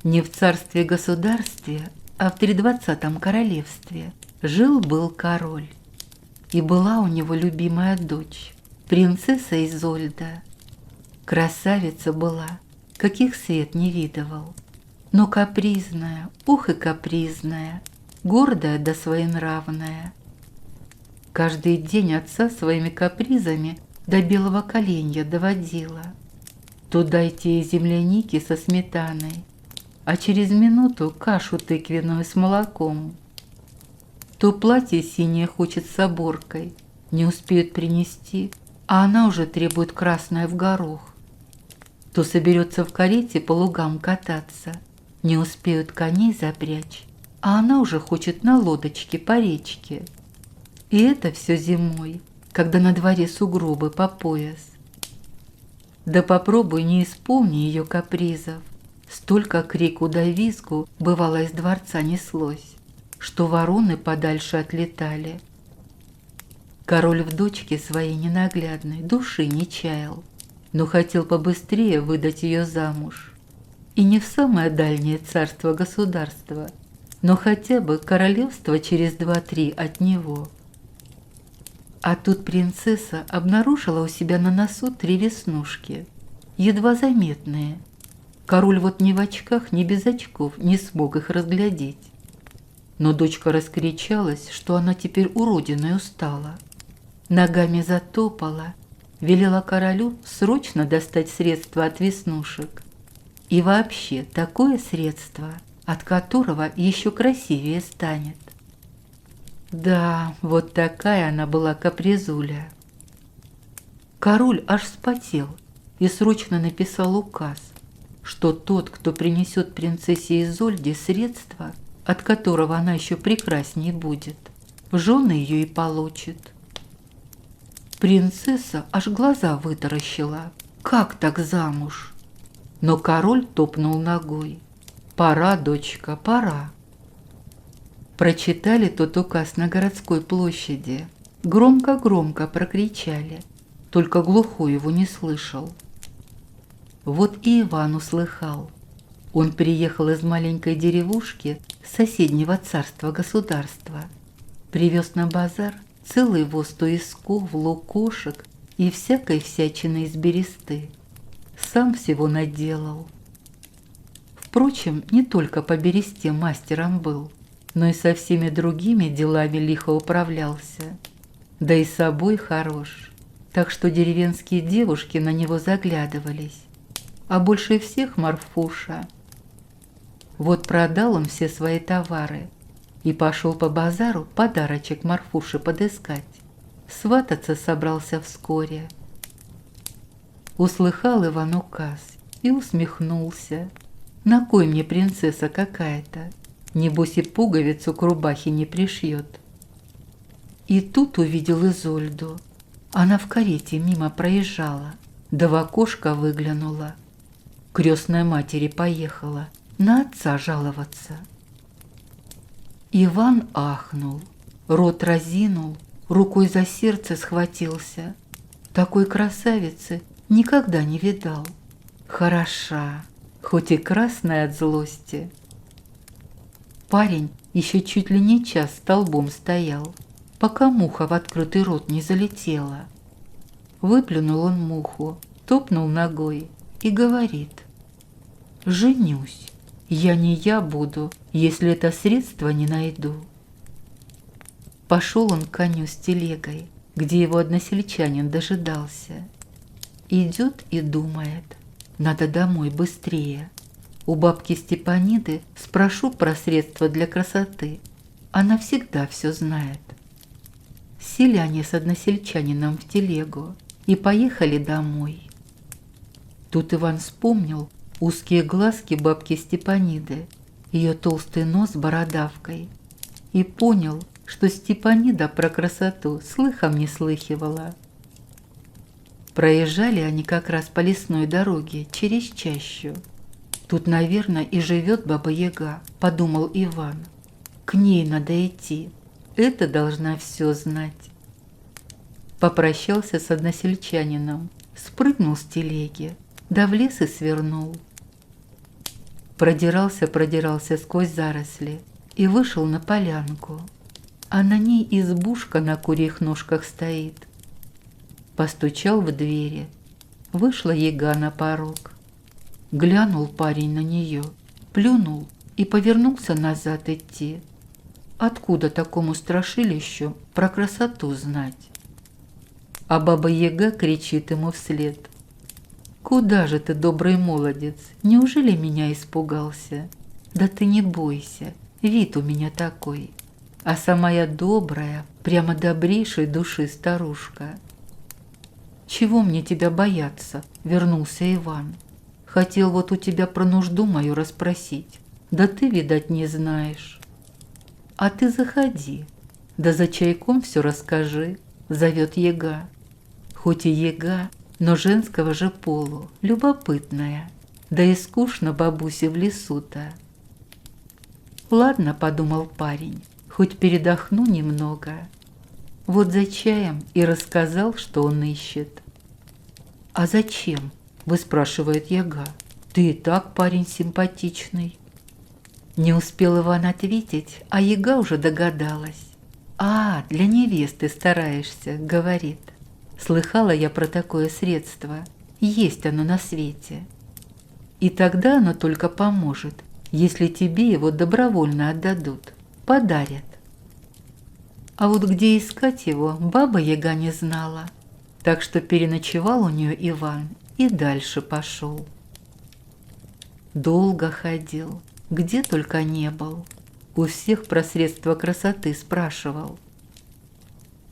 Не в царстве-государстве, а в 30-м королевстве жил-был король. И была у него любимая дочь, принцесса Изольда. Красавица была, каких свет не видывал, но капризная, ух и капризная, гордая да своенравная. Каждый день отца своими капризами до белого коленя доводила. То дайте ей земляники со сметаной, а через минуту кашу тыквенную с молоком. То платье синее хочет с оборкой, не успеют принести, а она уже требует красное в горох. То соберется в карете по лугам кататься, не успеют коней запрячь, а она уже хочет на лодочке по речке. И это все зимой, когда на дворе сугробы по пояс. Да попробуй не исполни ее капризов. Столько крику да визгу бывало из дворца неслось, что вороны подальше отлетали. Король в дочке своей ненаглядной души не чаял, но хотел побыстрее выдать ее замуж. И не в самое дальнее царство-государство, но хотя бы королевство через 2-3 от него. А тут принцесса обнаружила у себя на носу 3 веснушки, едва заметные. Король вот ни в очках, ни без очков не смог их разглядеть. Но дочка раскричалась, что она теперь уродиной устала. Ногами затопала, велела королю срочно достать средства от веснушек. И вообще такое средство, от которого еще красивее станет. Да, вот такая она была капризуля. Король аж вспотел и срочно написал указ, что тот, кто принесет принцессе Изольде средства, от которого она еще прекрасней будет, в жены ее и получит. Принцесса аж глаза вытаращила. Как так замуж? Но король топнул ногой. Пора, дочка, пора. Прочитали тот указ на городской площади. Громко-громко прокричали. Только глухой его не слышал. Вот и Иван услыхал. Он приехал из маленькой деревушки соседнего царства-государства. Привез на базар целый воз туисков, лукошек и всякой всячины из бересты. Сам всего наделал. Впрочем, не только по бересте мастером был, но и со всеми другими делами лихо управлялся. Да и собой хорош, так что деревенские девушки на него заглядывались. А больше всех Марфуша. Вот продал он все свои товары и пошел по базару подарочек Марфуше подыскать. Свататься собрался вскоре. Услыхал Иван указ и усмехнулся. На кой мне принцесса какая-то? Небось и пуговицу к рубахе не пришьет. И тут увидел Изольду. Она в карете мимо проезжала, да в окошко выглянула. Крестная матери поехала на отца жаловаться. Иван ахнул, рот разинул, рукой за сердце схватился. Такой красавицы никогда не видал. Хороша, хоть и красная от злости. Парень еще чуть ли не час столбом стоял, пока муха в открытый рот не залетела. Выплюнул он муху, топнул ногой и говорит: «Женюсь. Я не я буду, если это средство не найду». Пошел он к коню с телегой, где его односельчанин дожидался. Идет и думает: надо домой быстрее. У бабки Степаниды спрошу про средства для красоты. Она всегда все знает. Сели они с односельчанином в телегу и поехали домой. Тут Иван вспомнил узкие глазки бабки Степаниды, ее толстый нос с бородавкой, и понял, что Степанида про красоту слыхом не слыхивала. Проезжали они как раз по лесной дороге через чащу. Тут, наверное, и живет Баба-Яга, подумал Иван. К ней надо идти, это должна все знать. Попрощался с односельчанином, спрыгнул с телеги, да в лес и свернул. Продирался сквозь заросли и вышел на полянку, а на ней избушка на курьих ножках стоит. Постучал в двери, вышла яга на порог. Глянул парень на нее, плюнул и повернулся назад идти. Откуда такому страшилищу про красоту знать? А баба-яга кричит ему вслед: «Куда же ты, добрый молодец, неужели меня испугался? Да ты не бойся, вид у меня такой, а сама я добрая, прямо добрейшей души старушка». «Чего мне тебя бояться?» — вернулся Иван. «Хотел вот у тебя про нужду мою расспросить, да ты, видать, не знаешь». «А ты заходи, да за чайком все расскажи», — зовет яга. Хоть и яга, но женского же полу, любопытная, да и скучно бабусе в лесу-то. «Ладно», — подумал парень, — «хоть передохну немного». Вот за чаем и рассказал, что он ищет. «А зачем?» — выспрашивает яга. «Ты и так парень симпатичный». Не успел Иван ответить, а яга уже догадалась. «А, для невесты стараешься», — говорит. «Слыхала я про такое средство. Есть оно на свете. И тогда оно только поможет, если тебе его добровольно отдадут, подарят». А вот где искать его, баба-яга не знала, так что переночевал у нее Иван и дальше пошел. Долго ходил, где только не был, у всех про средства красоты спрашивал.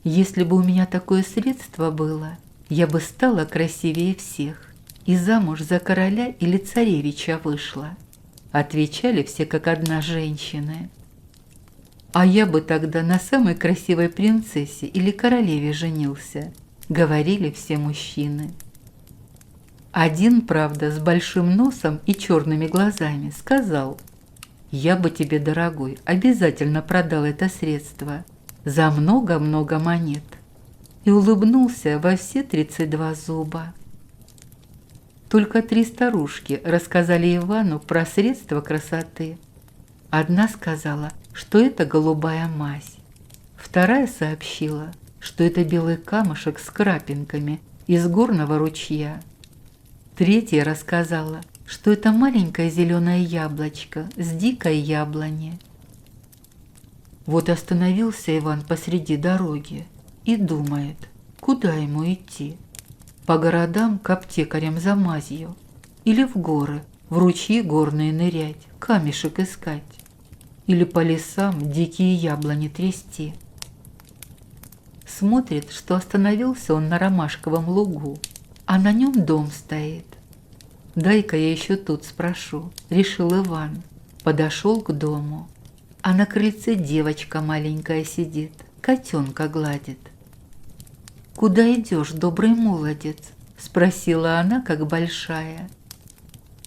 «Если бы у меня такое средство было, я бы стала красивее всех и замуж за короля или царевича вышла», отвечали все как одна женщины. «А я бы тогда на самой красивой принцессе или королеве женился», говорили все мужчины. Один, правда, с большим носом и черными глазами сказал: «Я бы тебе, дорогой, обязательно продал это средство за много-много монет», и улыбнулся во все 32 зуба. Только 3 старушки рассказали Ивану про средства красоты. Одна сказала, что это голубая мазь. Вторая сообщила, что это белый камушек с крапинками из горного ручья. Третья рассказала, что это маленькое зеленое яблочко с дикой яблони. Вот остановился Иван посреди дороги и думает, куда ему идти. По городам к аптекарям за мазью или в горы, в ручьи горные нырять, камешек искать, или по лесам дикие яблони трясти. Смотрит, что остановился он на ромашковом лугу, а на нем дом стоит. «Дай-ка я еще тут спрошу», — решил Иван. Подошел к дому, а на крыльце девочка маленькая сидит, котенка гладит. «Куда идешь, добрый молодец?» — спросила она, как большая.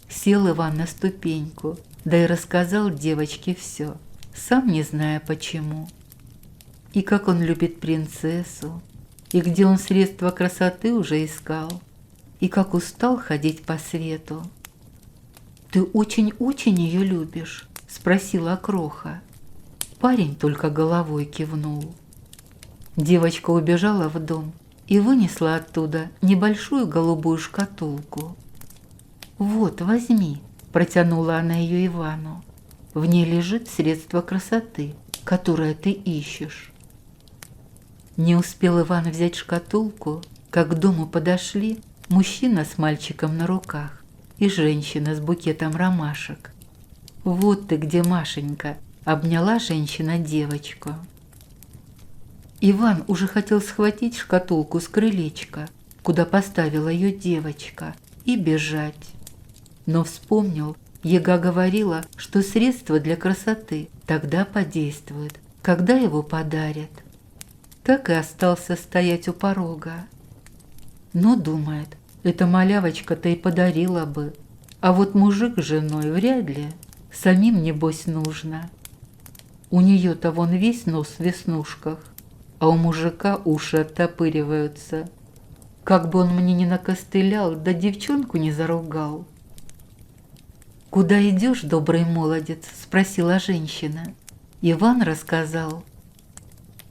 Сел Иван на ступеньку, да и рассказал девочке все, сам не зная почему. И как он любит принцессу, и где он средства красоты уже искал, и как устал ходить по свету. «Ты очень-очень ее любишь?» — спросила Кроха. Парень только головой кивнул. Девочка убежала в дом и вынесла оттуда небольшую голубую шкатулку. «Вот, возьми», — протянула она ее Ивану. «В ней лежит средство красоты, которое ты ищешь». Не успел Иван взять шкатулку, как к дому подошли мужчина с мальчиком на руках и женщина с букетом ромашек. «Вот ты где, Машенька!» — обняла женщина девочку. Иван уже хотел схватить шкатулку с крылечка, куда поставила ее девочка, и бежать. Но вспомнил, яга говорила, что средство для красоты тогда подействует, когда его подарят. Так и остался стоять у порога. Но, думает, эта малявочка-то и подарила бы, а вот мужик с женой вряд ли, самим небось нужно. У нее-то вон весь нос в веснушках, а у мужика уши оттопыриваются. Как бы он мне не накостылял, да девчонку не заругал. «Куда идешь, добрый молодец?» – спросила женщина. Иван рассказал.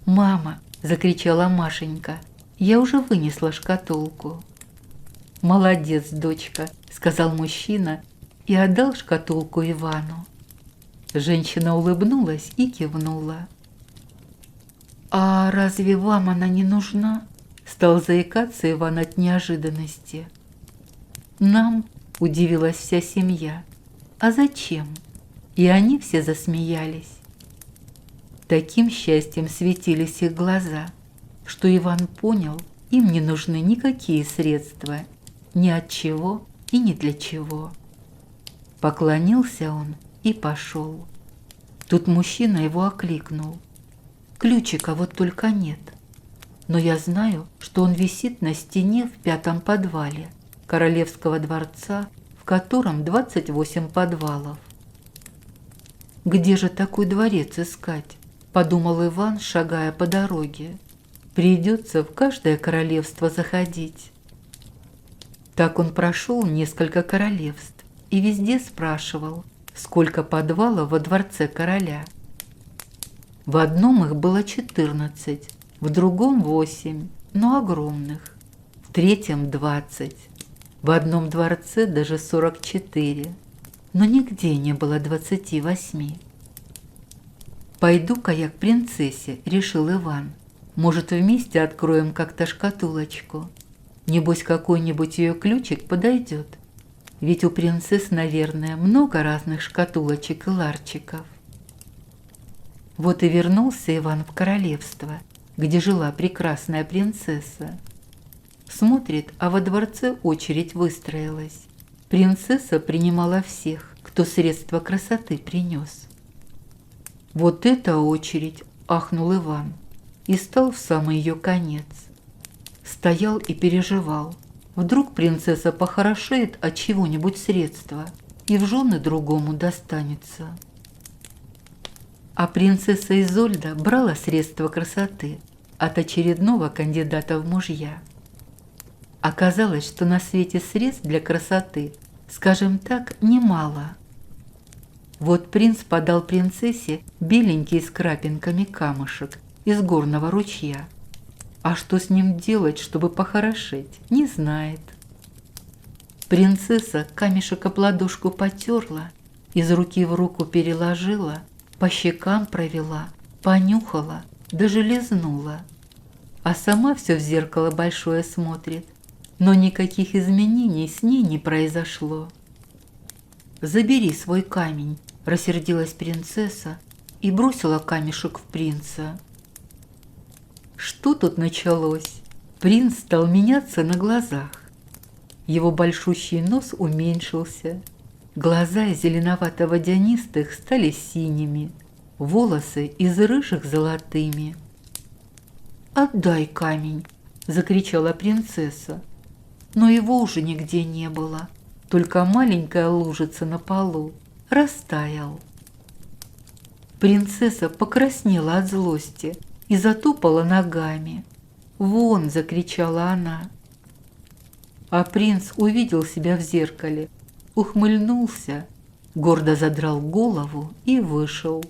«Мама!» – закричала Машенька. «Я уже вынесла шкатулку». «Молодец, дочка!» – сказал мужчина и отдал шкатулку Ивану. Женщина улыбнулась и кивнула. «А разве вам она не нужна?» – стал заикаться Иван от неожиданности. «Нам?» – удивилась вся семья. «А зачем?» И они все засмеялись. Таким счастьем светились их глаза, что Иван понял, им не нужны никакие средства, ни от чего и ни для чего. Поклонился он и пошел. Тут мужчина его окликнул. «Ключика вот только нет, но я знаю, что он висит на стене в 5-м подвале Королевского дворца, в котором 28 подвалов». «Где же такой дворец искать?» – подумал Иван, шагая по дороге. «Придется в каждое королевство заходить». Так он прошел несколько королевств и везде спрашивал, сколько подвалов во дворце короля. В одном их было 14, в другом 8, но огромных, в третьем 20, в одном дворце даже 44, но нигде не было 28. «Пойду-ка я к принцессе», – решил Иван. «Может, вместе откроем как-то шкатулочку? Небось, какой-нибудь ее ключик подойдет. Ведь у принцесс, наверное, много разных шкатулочек и ларчиков». Вот и вернулся Иван в королевство, где жила прекрасная принцесса. Смотрит, а во дворце очередь выстроилась. Принцесса принимала всех, кто средства красоты принес. «Вот это очередь!» – ахнул Иван и стал в самый ее конец. Стоял и переживал. Вдруг принцесса похорошеет от чего-нибудь средства и в жены другому достанется. А принцесса Изольда брала средства красоты от очередного кандидата в мужья. Оказалось, что на свете средств для красоты, скажем так, немало. Вот принц подал принцессе беленький с крапинками камушек из горного ручья. А что с ним делать, чтобы похорошеть, не знает. Принцесса камешек об ладошку потерла, из руки в руку переложила, по щекам провела, понюхала, даже лизнула. А сама все в зеркало большое смотрит, но никаких изменений с ней не произошло. «Забери свой камень», – рассердилась принцесса и бросила камешек в принца. Что тут началось? Принц стал меняться на глазах. Его большущий нос уменьшился, глаза из зеленовато-водянистых стали синими, волосы из рыжих золотыми. «Отдай камень!» – закричала принцесса, но его уже нигде не было, только маленькая лужица на полу растаял. Принцесса покраснела от злости и затопала ногами. «Вон!» – закричала она. А принц увидел себя в зеркале, ухмыльнулся, гордо задрал голову и вышел.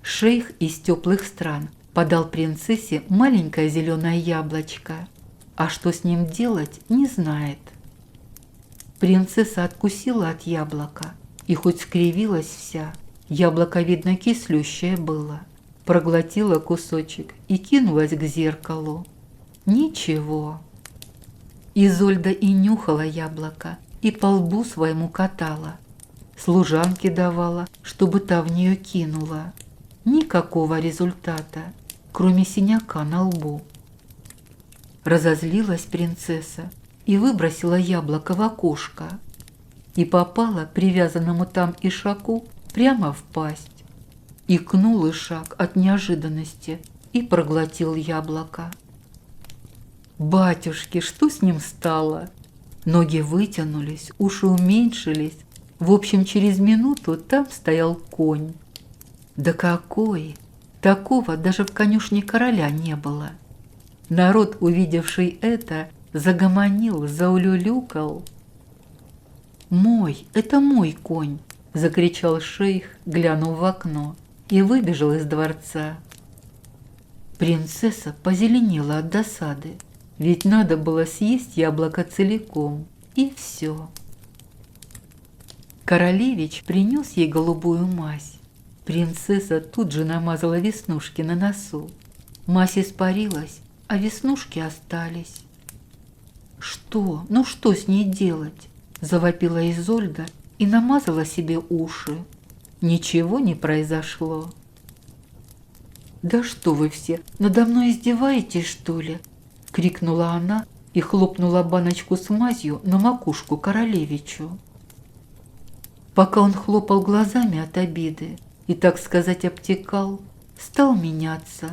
Шейх из теплых стран подал принцессе маленькое зеленое яблочко, а что с ним делать, не знает. Принцесса откусила от яблока, и хоть скривилась вся, яблоко, видно, кислющее было, проглотила кусочек и кинулась к зеркалу. Ничего. Изольда и нюхала яблоко, и по лбу своему катала. Служанке давала, чтобы та в нее кинула. Никакого результата, кроме синяка на лбу. Разозлилась принцесса и выбросила яблоко в окошко. И попала привязанному там ишаку прямо в пасть. Икнул ишак от неожиданности и проглотил яблоко. Батюшки, что с ним стало? Ноги вытянулись, уши уменьшились. В общем, через минуту там стоял конь. Да какой! Такого даже в конюшне короля не было. Народ, увидевший это, загомонил, заулюлюкал. «Мой, это мой конь!» – закричал шейх, глянув в окно, и выбежал из дворца. Принцесса позеленела от досады, ведь надо было съесть яблоко целиком, и все. Королевич принес ей голубую мазь. Принцесса тут же намазала веснушки на носу. Мазь испарилась, а веснушки остались. «Что? Ну что с ней делать?» – завопила Изольда и намазала себе уши. Ничего не произошло. «Да что вы все, надо мной издеваетесь, что ли?» – крикнула она и хлопнула баночку с мазью на макушку королевичу. Пока он хлопал глазами от обиды и, так сказать, обтекал, стал меняться.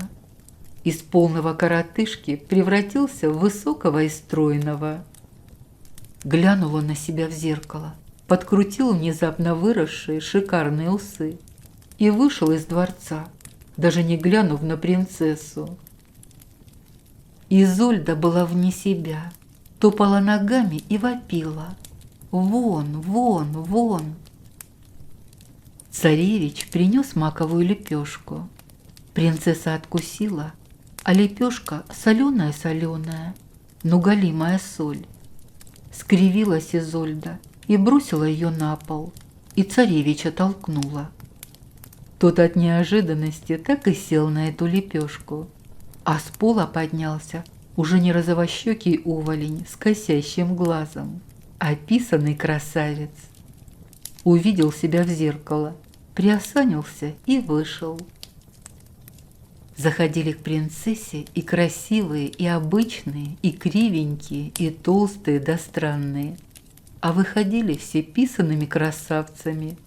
Из полного коротышки превратился в высокого и стройного. Глянул он на себя в зеркало, подкрутил внезапно выросшие шикарные усы и вышел из дворца, даже не глянув на принцессу. Изольда была вне себя, топала ногами и вопила: «Вон, вон, вон!» Царевич принес маковую лепешку. Принцесса откусила, а лепешка соленая-соленая, но голимая соль. Скривилась Изольда и бросила ее на пол, и царевича толкнула. Тот от неожиданности так и сел на эту лепешку, а с пола поднялся уже не розовощекий уволень с косящим глазом, а писаный красавец. Увидел себя в зеркало, приосанился и вышел. Заходили к принцессе и красивые, и обычные, и кривенькие, и толстые да странные, а выходили все писаными красавцами,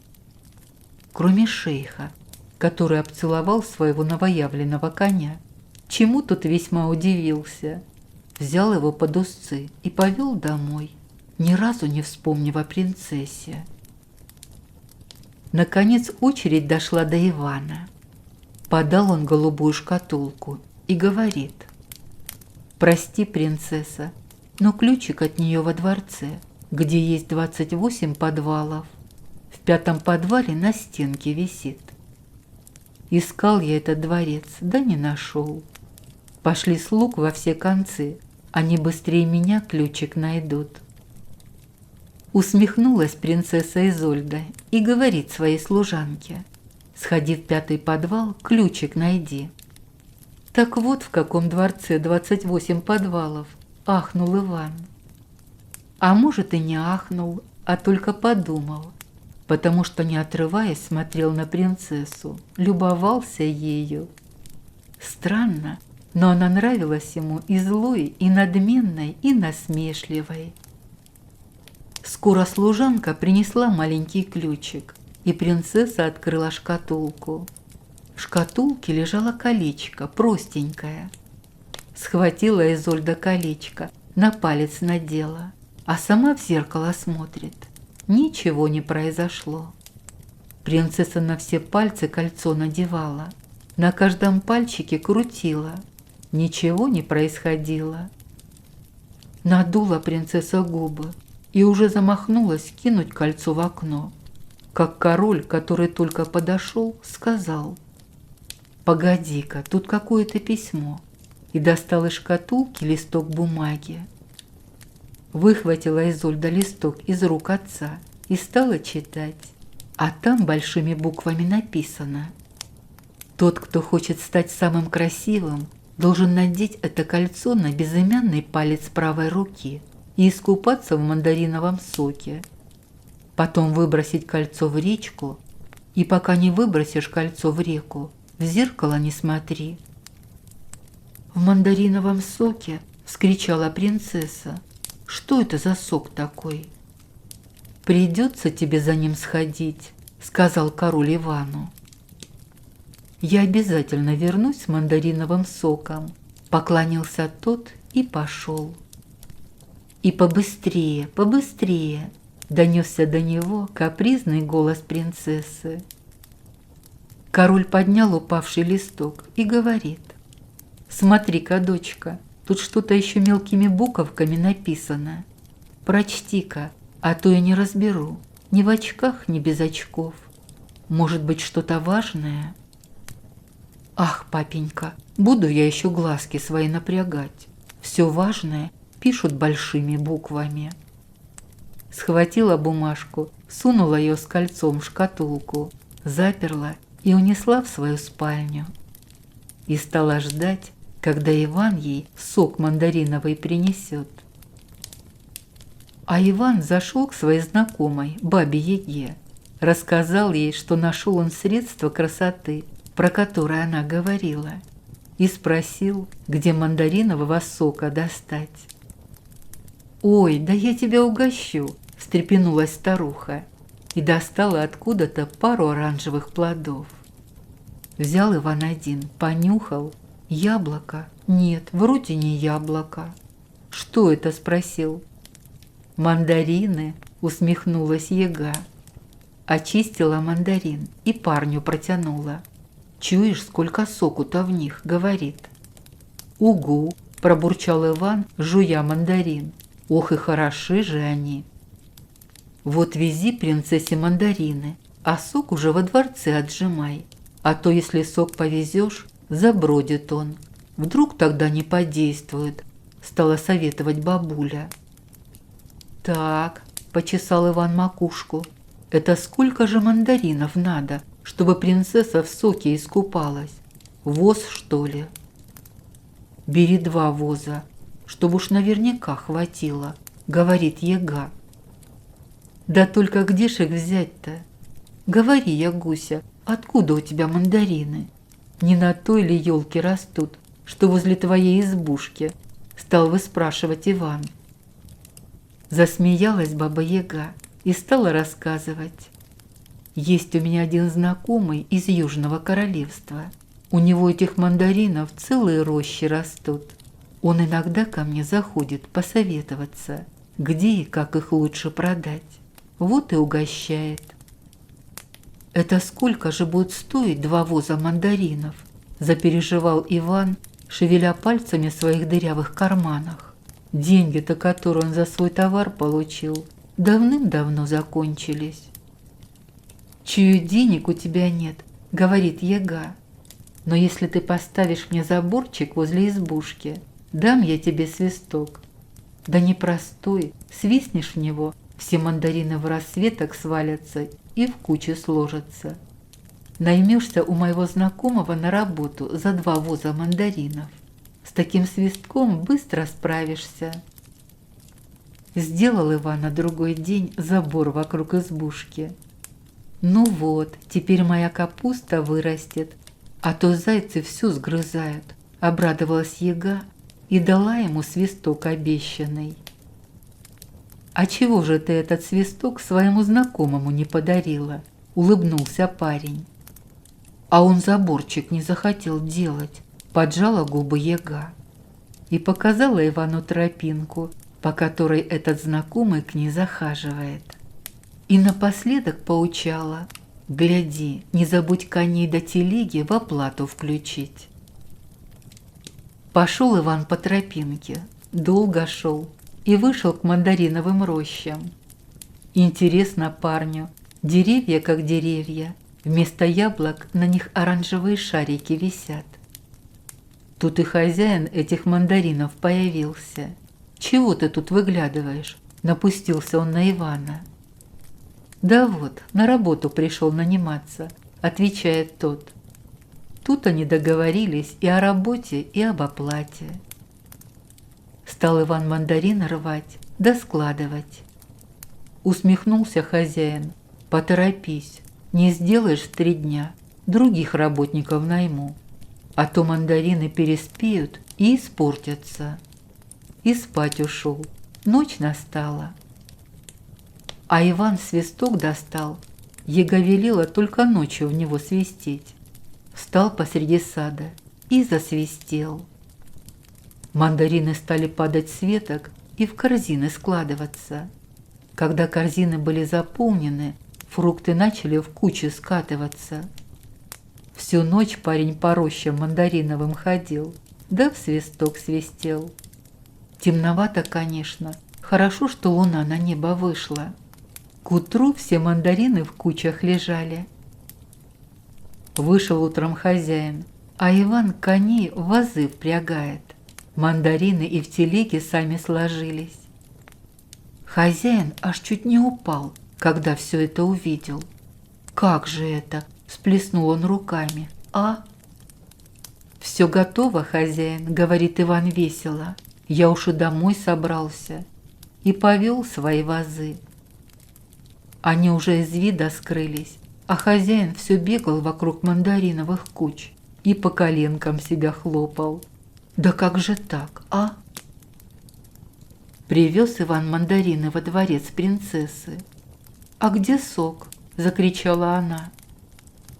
кроме шейха, который обцеловал своего новоявленного коня, чему тот весьма удивился, взял его под узцы и повел домой, ни разу не вспомнив о принцессе. Наконец очередь дошла до Ивана. Подал он голубую шкатулку и говорит: «Прости, принцесса, но ключик от нее во дворце, где есть 28 подвалов. В 5-м подвале на стенке висит. Искал я этот дворец, да не нашел. Пошли слуг во все концы, они быстрее меня ключик найдут». Усмехнулась принцесса Изольда и говорит своей служанке: «Сходи в 5-й подвал, ключик найди». Так вот в каком дворце 28 подвалов, ахнул Иван. А может и не ахнул, а только подумал, потому что, не отрываясь, смотрел на принцессу, любовался ею. Странно, но она нравилась ему и злой, и надменной, и насмешливой. Скоро служанка принесла маленький ключик, и принцесса открыла шкатулку. В шкатулке лежало колечко, простенькое. Схватила Изольда колечко, на палец надела, а сама в зеркало смотрит. Ничего не произошло. Принцесса на все пальцы кольцо надевала, на каждом пальчике крутила. Ничего не происходило. Надула принцесса губы и уже замахнулась кинуть кольцо в окно, как король, который только подошел, сказал: «Погоди-ка, тут какое-то письмо», и достал из шкатулки листок бумаги. Выхватила Изольда листок из рук отца и стала читать, а там большими буквами написано: «Тот, кто хочет стать самым красивым, должен надеть это кольцо на безымянный палец правой руки и искупаться в мандариновом соке. Потом выбросить кольцо в речку, и пока не выбросишь кольцо в реку, в зеркало не смотри». «В мандариновом соке?» – вскричала принцесса. «Что это за сок такой?» «Придется тебе за ним сходить», – сказал король Ивану. «Я обязательно вернусь с мандариновым соком», – поклонился тот и пошел. «И побыстрее, побыстрее!» – донесся до него капризный голос принцессы. Король поднял упавший листок и говорит: «Смотри-ка, дочка, тут что-то еще мелкими буковками написано. Прочти-ка, А то я не разберу, ни в очках, ни без очков. Может быть, что-то важное? Ах, папенька, буду я еще глазки свои напрягать. Все важное пишут большими буквами. Схватила бумажку, сунула ее с кольцом в шкатулку, заперла и унесла в свою спальню. И стала ждать, когда Иван ей сок мандариновый принесет. А Иван зашел к своей знакомой, бабе Яге, рассказал ей, что нашел он средство красоты, про которое она говорила, и спросил, где мандаринового сока достать. «Ой, да я тебя угощу!» – встрепенулась старуха и достала откуда-то пару оранжевых плодов. Взял Иван один, понюхал. Яблоко? Нет, вроде не яблоко. «Что это?» – спросил. «Мандарины», – усмехнулась Яга. Очистила мандарин и парню протянула. «Чуешь, сколько соку-то в них?» – говорит. «Угу», – пробурчал Иван, жуя мандарин. «Ох и хороши же они!» «Вот вези принцессе мандарины, а сок уже во дворце отжимай. А то, если сок повезешь, забродит он. Вдруг тогда не подействует», – стала советовать бабуля. «Так», – почесал Иван макушку, – «это сколько же мандаринов надо, чтобы принцесса в соке искупалась? Воз, что ли?» «Бери 2 воза, чтобы уж наверняка хватило», – говорит Яга. «Да только где ж их взять-то? Говори, Ягуся, откуда у тебя мандарины? Не на той ли елке растут, что возле твоей избушки?» – стал выспрашивать Иван. Засмеялась баба Яга и стала рассказывать. «Есть у меня один знакомый из Южного королевства. У него этих мандаринов целые рощи растут. Он иногда ко мне заходит посоветоваться, где и как их лучше продать. Вот и угощает». «Это сколько же будет стоить 2 воза мандаринов?» – запереживал Иван, шевеля пальцами в своих дырявых карманах. Деньги-то, которые он за свой товар получил, давным-давно закончились. «Чую, денег у тебя нет», – говорит Яга. «Но если ты поставишь мне заборчик возле избушки, дам я тебе свисток. Да не простой, свистнешь в него, все мандарины в рассветок свалятся и в кучу сложатся. Наймешься у моего знакомого на работу за 2 воза мандаринов. С таким свистком быстро справишься». Сделал Иван на другой день забор вокруг избушки. «Ну вот, теперь моя капуста вырастет, а то зайцы всю сгрызают», – обрадовалась Яга и дала ему свисток обещанный. «А чего же ты этот свисток своему знакомому не подарила?» – улыбнулся парень. «А он заборчик не захотел делать», – поджала губы Яга и показала Ивану тропинку, по которой этот знакомый к ней захаживает. И напоследок поучала: «Гляди, не забудь коней до телеги в оплату включить». Пошел Иван по тропинке, долго шел и вышел к мандариновым рощам. Интересно парню, деревья как деревья, вместо яблок на них оранжевые шарики висят. Тут и хозяин этих мандаринов появился. «Чего ты тут выглядываешь?» – напустился он на Ивана. «Да вот, на работу пришел наниматься», – отвечает тот. Тут они договорились и о работе, и об оплате. Стал Иван мандарин рвать да складывать. Усмехнулся хозяин: «Поторопись, не сделаешь в 3 дня, других работников найму, а то мандарины переспеют и испортятся». И спать ушел. Ночь настала. А Иван свисток достал. Яга велела только ночью в него свистеть. Встал посреди сада и засвистел. Мандарины стали падать с веток и в корзины складываться. Когда корзины были заполнены, фрукты начали в кучу скатываться. Всю ночь парень по рощам мандариновым ходил, да в свисток свистел. Темновато, конечно, Хорошо, что луна на небо вышла. К утру все мандарины в кучах лежали. Вышел утром хозяин, а Иван коней в вазы впрягает. Мандарины и в телеге сами сложились. Хозяин аж чуть не упал, когда все это увидел. «Как же это?» – всплеснул он руками. «А?» «Все готово, хозяин», – говорит Иван весело. «Я уж и домой собрался». И повел свои вазы. Они уже из вида скрылись, а хозяин все бегал вокруг мандариновых куч и по коленкам себя хлопал. «Да как же так, а?» Привез Иван мандарины во дворец принцессы. «А где сок?» – закричала она.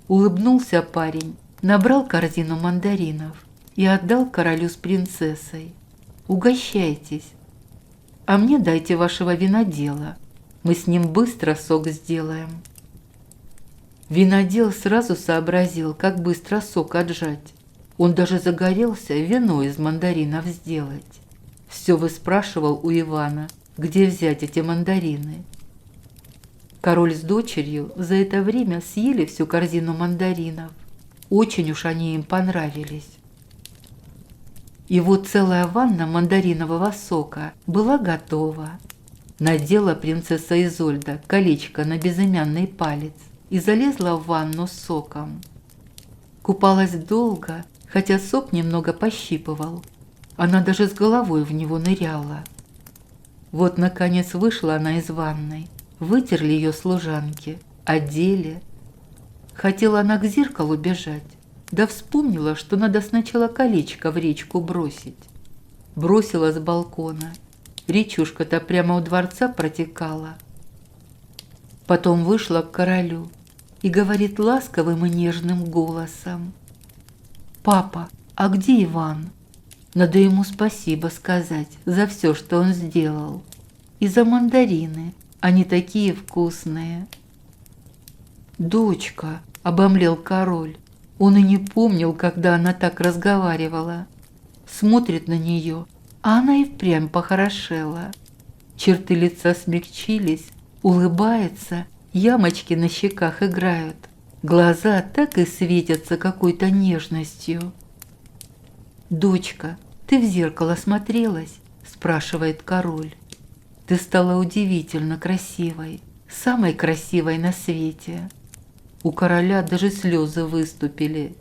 Улыбнулся парень, набрал корзину мандаринов и отдал королю с принцессой. «Угощайтесь, а мне дайте вашего винодела, мы с ним быстро сок сделаем». Винодел сразу сообразил, как быстро сок отжать. Он даже загорелся вино из мандаринов сделать. Все выспрашивал у Ивана, где взять эти мандарины. Король с дочерью за это время съели всю корзину мандаринов. Очень уж они им понравились. И вот целая ванна мандаринового сока была готова. Надела принцесса Изольда колечко на безымянный палец и залезла в ванну с соком. Купалась долго, хотя сок немного пощипывал. Она даже с головой в него ныряла. Вот, наконец, вышла она из ванной. Вытерли ее служанки, одели. Хотела она к зеркалу бежать, да вспомнила, что надо сначала колечко в речку бросить. Бросила с балкона. Речушка-то прямо у дворца протекала. Потом вышла к королю и говорит ласковым и нежным голосом: «Папа, а где Иван? Надо ему спасибо сказать за все, что он сделал. И за мандарины, они такие вкусные». «Дочка», — обомлел король, он и не помнил, когда она так разговаривала. Смотрит на нее, а она и впрямь похорошела. Черты лица смягчились, улыбается, ямочки на щеках играют. Глаза так и светятся какой-то нежностью. «Дочка, ты в зеркало смотрелась?» – спрашивает король. «Ты стала удивительно красивой, самой красивой на свете». У короля даже слезы выступили.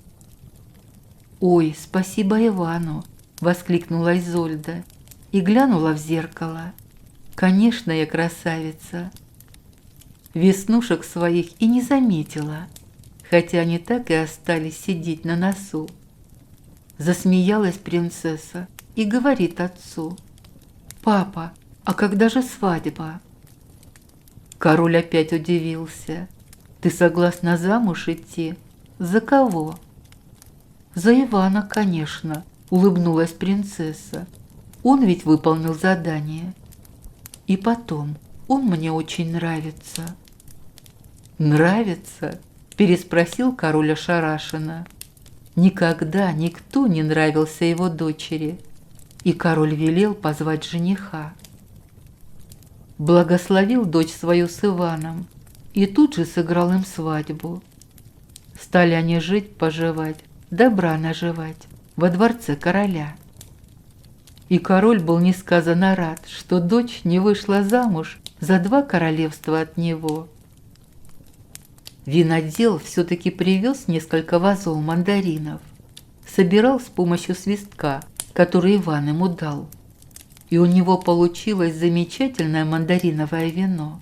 «Ой, спасибо Ивану!» – воскликнула Изольда и глянула в зеркало. «Конечно, я красавица!» Веснушек своих и не заметила, хотя они так и остались сидеть на носу. Засмеялась принцесса и говорит отцу: «Папа, а когда же свадьба?» Король опять удивился. «Ты согласна замуж идти? За кого?» «За Ивана, конечно», — улыбнулась принцесса. «Он ведь выполнил задание. И потом, он мне очень нравится». «Нравится?» – переспросил король ошарашенно. Никогда никто не нравился его дочери, и король велел позвать жениха. Благословил дочь свою с Иваном и тут же сыграл им свадьбу. Стали они жить-поживать, добра наживать во дворце короля. И король был несказанно рад, что дочь не вышла замуж за 2 королевства от него. Винодел все-таки привез несколько вазов мандаринов, собирал с помощью свистка, который Иван ему дал, и у него получилось замечательное мандариновое вино.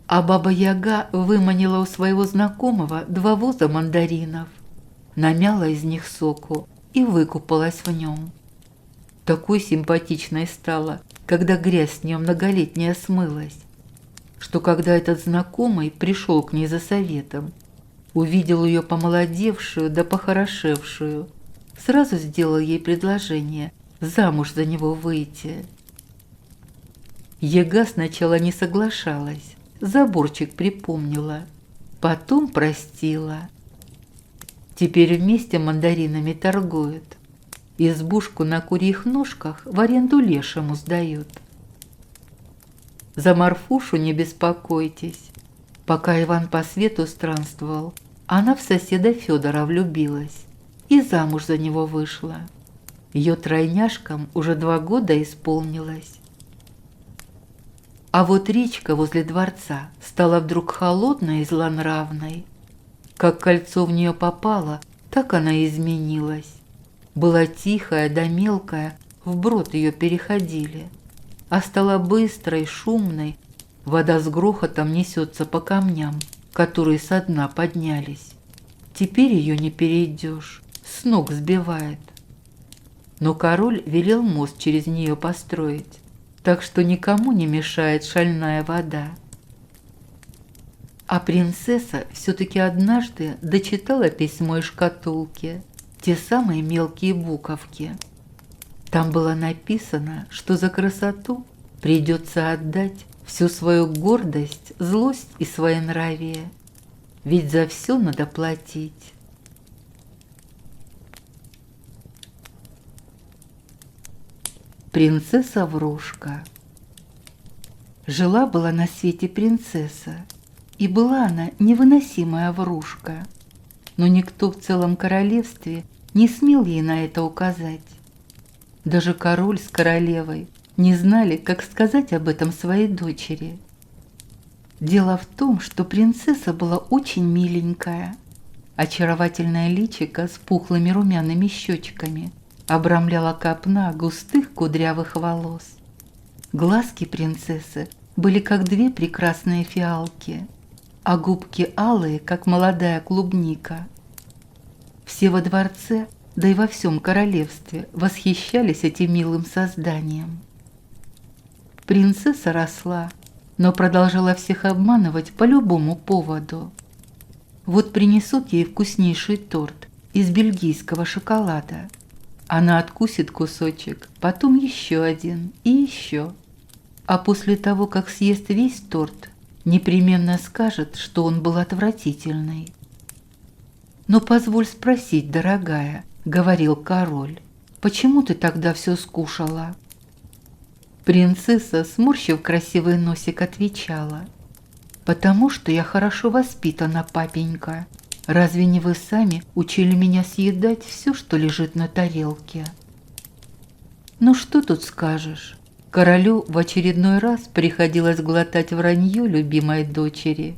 А Баба-Яга выманила у своего знакомого 2 воза мандаринов, намяла из них соку и выкупалась в нем. Такой симпатичной стала, когда грязь с нее многолетняя смылась, что когда этот знакомый пришел к ней за советом, увидел ее помолодевшую да похорошевшую, сразу сделал ей предложение замуж за него выйти. Яга сначала не соглашалась, заборчик припомнила, потом простила. Теперь вместе мандаринами торгуют. Избушку на курьих ножках в аренду лешему сдают. За Марфушу не беспокойтесь. Пока Иван по свету странствовал, она в соседа Федора влюбилась и замуж за него вышла. Ее тройняшкам уже 2 года исполнилось. А вот речка возле дворца стала вдруг холодной и злонравной. Как кольцо в нее попало, так она и изменилась. Была тихая да мелкая, вброд ее переходили. А стала быстрой, шумной, вода с грохотом несется по камням, которые со дна поднялись. Теперь ее не перейдешь, с ног сбивает. Но король велел мост через нее построить, так что никому не мешает шальная вода. А принцесса все-таки однажды дочитала письмо из шкатулки, те самые мелкие буковки. Там было написано, что за красоту придется отдать всю свою гордость, злость и своенравие, ведь за все надо платить. Принцесса Врушка. Жила-была на свете принцесса, и была она невыносимая врушка, но никто в целом королевстве не смел ей на это указать. Даже король с королевой не знали, как сказать об этом своей дочери. Дело в том, что принцесса была очень миленькая. Очаровательное личико с пухлыми румяными щечками обрамляла копна густых кудрявых волос. Глазки принцессы были как 2 прекрасные фиалки, а губки алые, как молодая клубника. Все во дворце, да и во всем королевстве восхищались этим милым созданием. Принцесса росла, но продолжала всех обманывать по любому поводу. Вот принесут ей вкуснейший торт из бельгийского шоколада. Она откусит кусочек, потом еще один и еще. А после того, как съест весь торт, непременно скажет, что он был отвратительный. «Но позволь спросить, дорогая», — говорил король, — «почему ты тогда все скушала?» Принцесса, сморщив красивый носик, отвечала: «Потому что я хорошо воспитана, папенька. Разве не вы сами учили меня съедать все, что лежит на тарелке?» Ну что тут скажешь? Королю в очередной раз приходилось глотать вранье любимой дочери.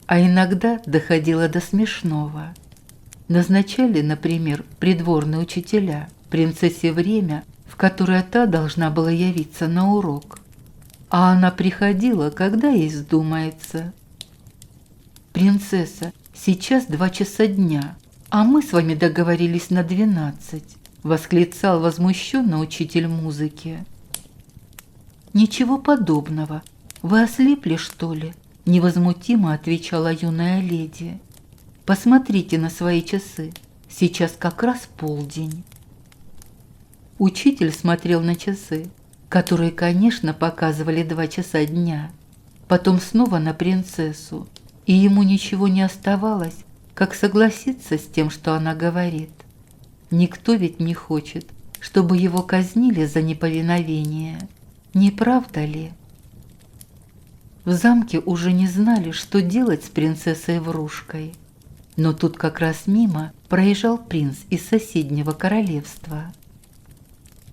А иногда доходило до смешного. Назначали, например, придворные учителя принцессе время, в которое та должна была явиться на урок. А она приходила, когда ей вздумается. «Принцесса, сейчас 2 часа дня, а мы с вами договорились на 12», — восклицал возмущенно учитель музыки. «Ничего подобного. Вы ослепли, что ли?» — невозмутимо отвечала юная леди. «Посмотрите на свои часы. Сейчас как раз полдень». Учитель смотрел на часы, которые, конечно, показывали 2 часа дня, потом снова на принцессу, и ему ничего не оставалось, как согласиться с тем, что она говорит. Никто ведь не хочет, чтобы его казнили за неповиновение. Не правда ли? В замке уже не знали, что делать с принцессой Врушкой. Но тут как раз мимо проезжал принц из соседнего королевства.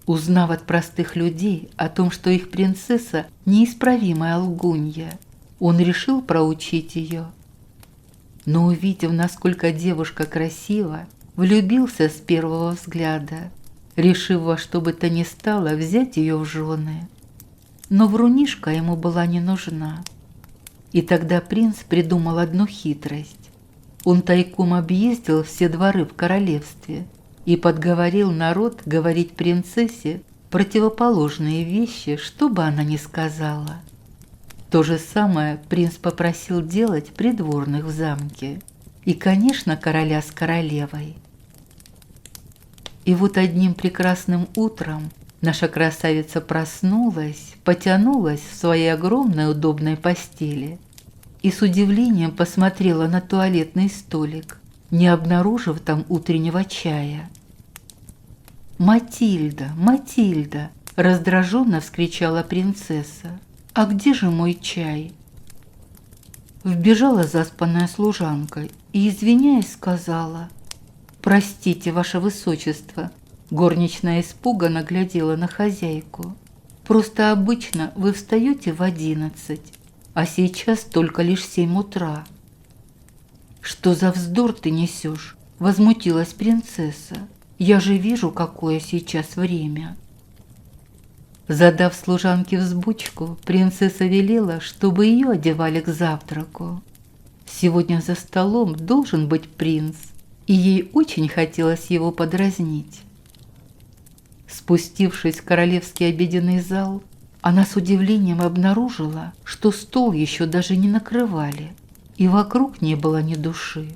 Узнав от простых людей о том, что их принцесса – неисправимая лгунья, он решил проучить ее. Но увидев, насколько девушка красива, влюбился с первого взгляда, решив во что бы то ни стало взять ее в жены. Но врунишка ему была не нужна. И тогда принц придумал одну хитрость. Он тайком объездил все дворы в королевстве и подговорил народ говорить принцессе противоположные вещи, что бы она ни сказала. То же самое принц попросил делать придворных в замке и, конечно, короля с королевой. И вот одним прекрасным утром наша красавица проснулась, потянулась в своей огромной удобной постели и с удивлением посмотрела на туалетный столик, не обнаружив там утреннего чая. «Матильда, Матильда!» – Раздраженно вскричала принцесса. «А где же мой чай?» Вбежала заспанная служанка и, извиняясь, сказала: «Простите, ваше высочество». Горничная испуганно глядела на хозяйку. «Просто обычно вы встаете в 11, а сейчас только лишь 7 утра». «Что за вздор ты несешь?» – возмутилась принцесса. «Я же вижу, какое сейчас время». Задав служанке взбучку, принцесса велела, чтобы ее одевали к завтраку. Сегодня за столом должен быть принц, и ей очень хотелось его подразнить. Спустившись в королевский обеденный зал, она с удивлением обнаружила, что стол еще даже не накрывали, и вокруг не было ни души.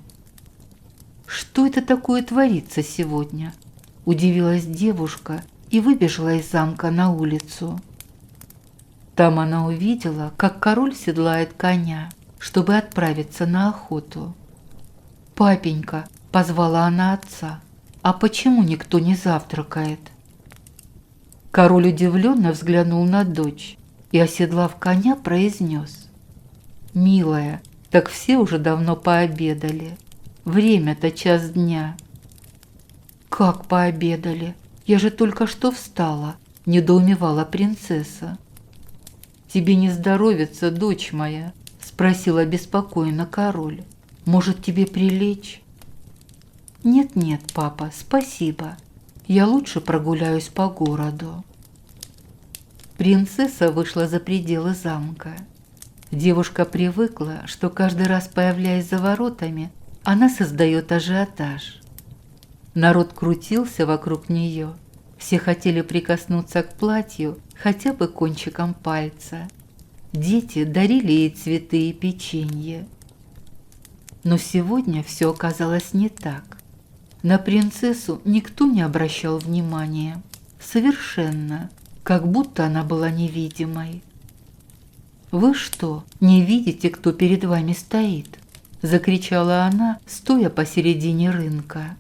«Что это такое творится сегодня?» – удивилась девушка и выбежала из замка на улицу. Там она увидела, как король седлает коня, чтобы отправиться на охоту. «Папенька», – позвала она отца, – «а почему никто не завтракает?» Король удивленно взглянул на дочь и, оседлав коня, произнес: «Милая, так все уже давно пообедали. Время-то 1 дня». «Как пообедали? Я же только что встала», – недоумевала принцесса. «Тебе не здоровится, дочь моя?» – спросил обеспокоенно король. «Может, тебе прилечь?» «Нет-нет, папа, спасибо. Я лучше прогуляюсь по городу». Принцесса вышла за пределы замка. Девушка привыкла, что каждый раз, появляясь за воротами, она создает ажиотаж. Народ крутился вокруг нее. Все хотели прикоснуться к платью хотя бы кончиком пальца. Дети дарили ей цветы и печенье. Но сегодня все оказалось не так. На принцессу никто не обращал внимания. Совершенно, как будто она была невидимой. «Вы что, не видите, кто перед вами стоит?» – закричала она, стоя посередине рынка.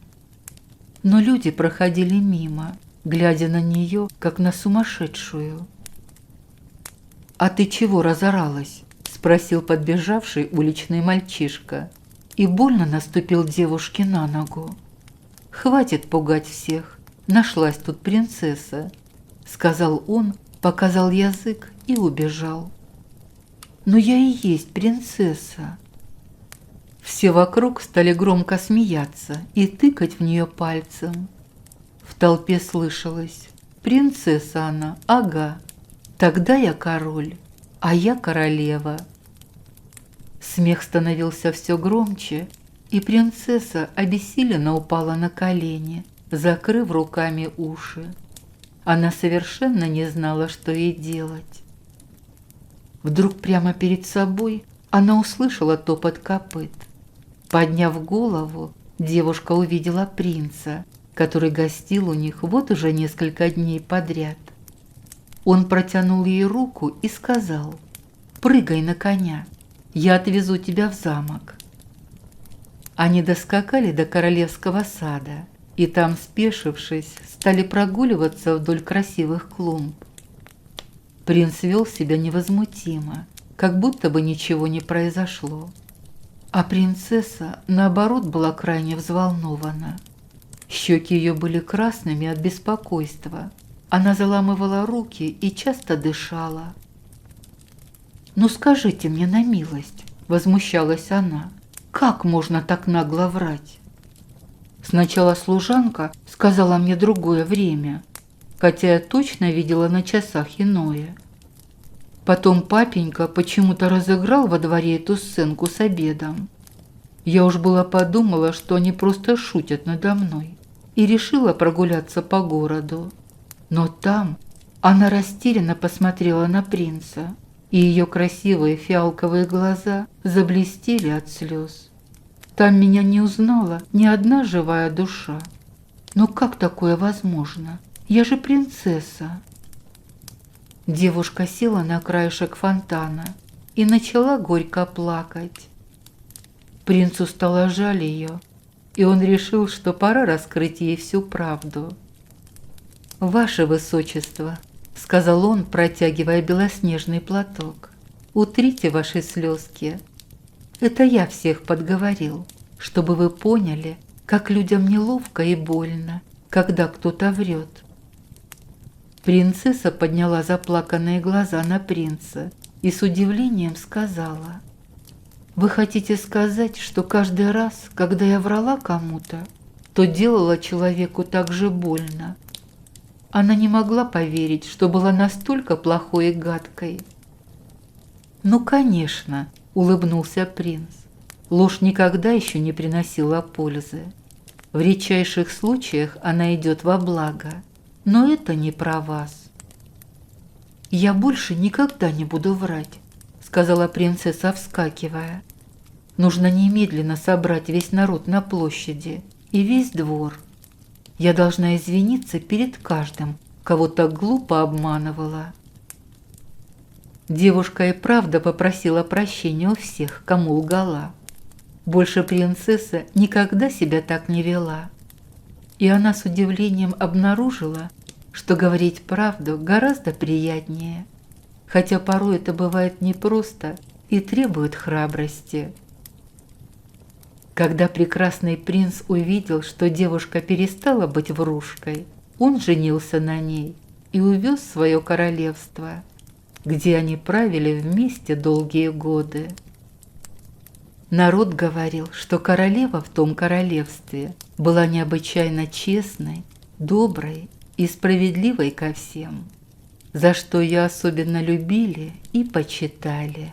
Но люди проходили мимо, глядя на нее, как на сумасшедшую. «А ты чего разоралась?» – спросил подбежавший уличный мальчишка и больно наступил девушке на ногу. «Хватит пугать всех, нашлась тут принцесса», – сказал он, показал язык и убежал. «Но я и есть принцесса». Все вокруг стали громко смеяться и тыкать в нее пальцем. В толпе слышалось: «Принцесса она, ага, тогда я король, а я королева». Смех становился все громче, и принцесса обессиленно упала на колени, закрыв руками уши. Она совершенно не знала, что ей делать. Вдруг прямо перед собой она услышала топот копыт. Подняв голову, девушка увидела принца, который гостил у них вот уже несколько дней подряд. Он протянул ей руку и сказал: «Прыгай на коня, я отвезу тебя в замок». Они доскакали до королевского сада и там, спешившись, стали прогуливаться вдоль красивых клумб. Принц вел себя невозмутимо, как будто бы ничего не произошло. А принцесса, наоборот, была крайне взволнована. Щеки ее были красными от беспокойства. Она заламывала руки и часто дышала. «Ну скажите мне на милость», – возмущалась она, – «как можно так нагло врать? Сначала служанка сказала мне другое время, хотя я точно видела на часах иное. Потом папенька почему-то разыграл во дворе эту сценку с обедом. Я уж была подумала, что они просто шутят надо мной, и решила прогуляться по городу. Но там она растерянно посмотрела на принца, и ее красивые фиалковые глаза заблестели от слез. Там меня не узнала ни одна живая душа. Но как такое возможно? Я же принцесса». Девушка села на краешек фонтана и начала горько плакать. Принцу стало жаль ее, и он решил, что пора раскрыть ей всю правду. «Ваше высочество, — сказал он, протягивая белоснежный платок. «Утрите ваши слезки. Это я всех подговорил, чтобы вы поняли, как людям неловко и больно, когда кто-то врет». Принцесса подняла заплаканные глаза на принца и с удивлением сказала: «Вы хотите сказать, что каждый раз, когда я врала кому-то, то делала человеку так же больно?» Она не могла поверить, что была настолько плохой и гадкой. «Ну, конечно», — улыбнулся принц, — «ложь никогда еще не приносила пользы. В редчайших случаях она идет во благо, но это не про вас». «Я больше никогда не буду врать», — сказала принцесса, вскакивая. «Нужно немедленно собрать весь народ на площади и весь двор. Я должна извиниться перед каждым, кого так глупо обманывала». Девушка и правда попросила прощения у всех, кому лгала. Больше принцесса никогда себя так не вела. И она с удивлением обнаружила, что говорить правду гораздо приятнее, хотя порой это бывает непросто и требует храбрости. Когда прекрасный принц увидел, что девушка перестала быть врушкой, он женился на ней и увез в свое королевство, где они правили вместе долгие годы. Народ говорил, что королева в том королевстве была необычайно честной, доброй и справедливой ко всем, за что ее особенно любили и почитали.